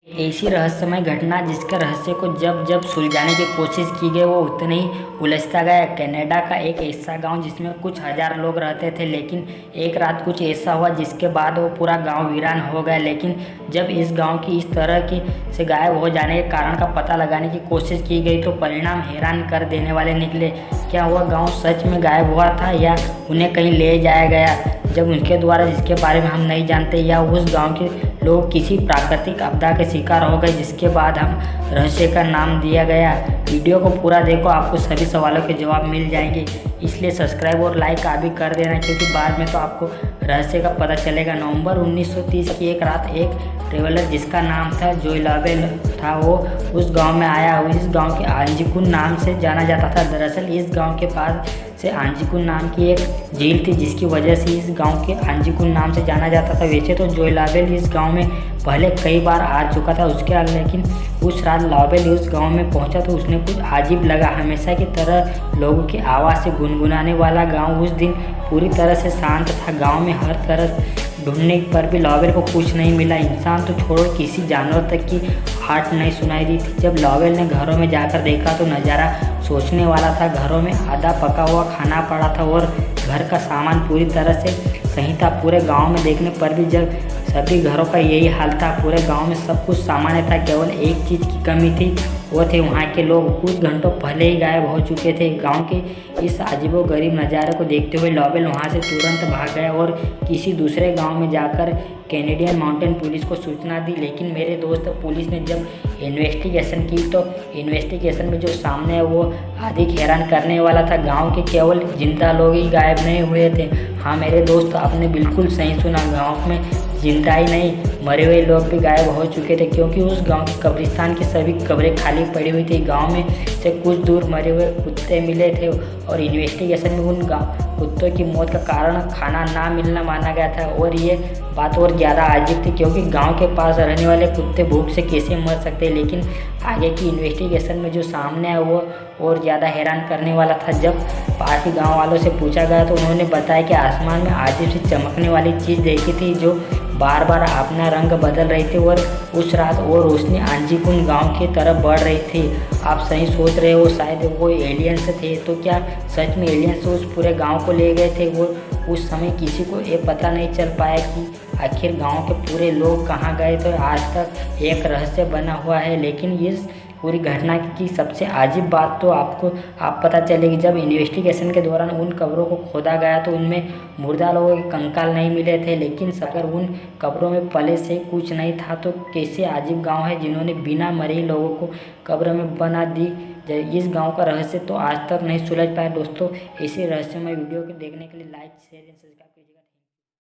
ऐसी रहस्यमय घटना जिसके रहस्य को जब जब सुलझाने की कोशिश की गई वो उतना ही उलझता गया। कनाडा का एक ऐसा गांव जिसमें कुछ हजार लोग रहते थे, लेकिन एक रात कुछ ऐसा हुआ जिसके बाद वो पूरा गांव वीरान हो गया। लेकिन जब इस गांव की इस तरह की से गायब हो जाने के कारण का पता लगाने की कोशिश की गई तो परिणाम हैरान कर देने वाले निकले। क्या वह गाँव सच में गायब हुआ था या उन्हें कहीं ले जाया गया जब उनके द्वारा, जिसके बारे में हम नहीं जानते, या उस गांव के लोग किसी प्राकृतिक आपदा के शिकार हो गए जिसके बाद हम रहस्य का नाम दिया गया। वीडियो को पूरा देखो, आपको सभी सवालों के जवाब मिल जाएंगे, इसलिए सब्सक्राइब और लाइक आप भी कर देना क्योंकि बाद में तो आपको रहस्य का पता चलेगा। नवंबर 1930 की एक रात एक ट्रेवलर जिसका नाम था जोय लॉवेल था, वो उस गांव में आया। इस गांव के आंजीकुन नाम से जाना जाता था। दरअसल इस गांव के पास से आंजीकुन नाम की एक झील थी जिसकी वजह से इस गांव के आंजीकुन नाम से जाना जाता था। वैसे तो जोय लॉवेल इस गांव में पहले कई बार आ चुका था उसके, लेकिन उस रात लॉवेल उस गांव में पहुंचा तो उसने कुछ अजीब लगा। हमेशा की तरह लोगों की आवाज़ से गुनगुनाने वाला गांव उस दिन पूरी तरह से शांत था। गांव में हर तरह ढूंढने पर भी लॉवेल को कुछ नहीं मिला। इंसान तो छोड़ो, किसी जानवर तक की हार्ट नहीं सुनाई दी थी। जब लॉवेल ने घरों में जाकर देखा तो नज़ारा सोचने वाला था। घरों में आधा पका हुआ खाना पड़ा था और घर का सामान पूरी तरह से सही था। पूरे गांव में देखने पर भी जब सभी घरों का यही हाल था। पूरे गांव में सब कुछ सामान्य था, केवल एक चीज़ की कमी थी, वो थे वहाँ के लोग। कुछ घंटों पहले ही गायब हो चुके थे। गांव के इस अजीबोगरीब नज़ारे को देखते हुए लॉवेल वहाँ से तुरंत भाग गया और किसी दूसरे गांव में जाकर कैनेडियन माउंटेन पुलिस को सूचना दी। लेकिन मेरे दोस्त, पुलिस ने जब इन्वेस्टिगेशन की तो इन्वेस्टिगेशन में जो सामने है वो अधिक हैरान करने वाला था। गांव के केवल जिंदा लोग ही गायब नहीं हुए थे। हाँ मेरे दोस्त, आपने बिल्कुल सही सुना, गांव में जिंदा ही नहीं, मरे हुए लोग भी गायब हो चुके थे क्योंकि उस गांव के कब्रिस्तान की सभी कब्रें खाली पड़ी हुई थी। गांव में से कुछ दूर मरे हुए कुत्ते मिले थे और इन्वेस्टिगेशन में उन कुत्तों की मौत का कारण खाना ना मिलना माना गया था। और ये बात और ज़्यादा अजीब थी क्योंकि गांव के पास रहने वाले कुत्ते भूख से कैसे मर सकते। लेकिन आगे की इन्वेस्टिगेशन में जो सामने है वो और ज़्यादा हैरान करने वाला था। जब पास ही गाँव वालों से पूछा गया तो उन्होंने बताया कि आसमान में अजीब सी चमकने वाली चीज़ देखी थी जो बार बार अपना रंग बदल रही थी और उस रात वो रोशनी आंजीकुन गांव की तरफ बढ़ रही थी। आप सही सोच रहे हो, शायद वो एलियंस थे। तो क्या सच में एलियंस उस पूरे गांव को ले गए थे? वो उस समय किसी को ये पता नहीं चल पाया कि आखिर गांव के पूरे लोग कहाँ गए। तो आज तक एक रहस्य बना हुआ है। लेकिन इस पूरी घटना की सबसे अजीब बात तो आपको पता चलेगी जब इन्वेस्टिगेशन के दौरान उन कब्रों को खोदा गया तो उनमें मुर्दा लोगों के कंकाल नहीं मिले थे। लेकिन अगर उन कब्रों में पहले से कुछ नहीं था तो कैसे अजीब गांव है जिन्होंने बिना मरे लोगों को कब्र में बना दी। इस गांव का रहस्य तो आज तक नहीं सुलझ पाया। दोस्तों, ऐसे रहस्यमय वीडियो को देखने के लिए लाइक शेयर एंड सब्सक्राइब कीजिएगा।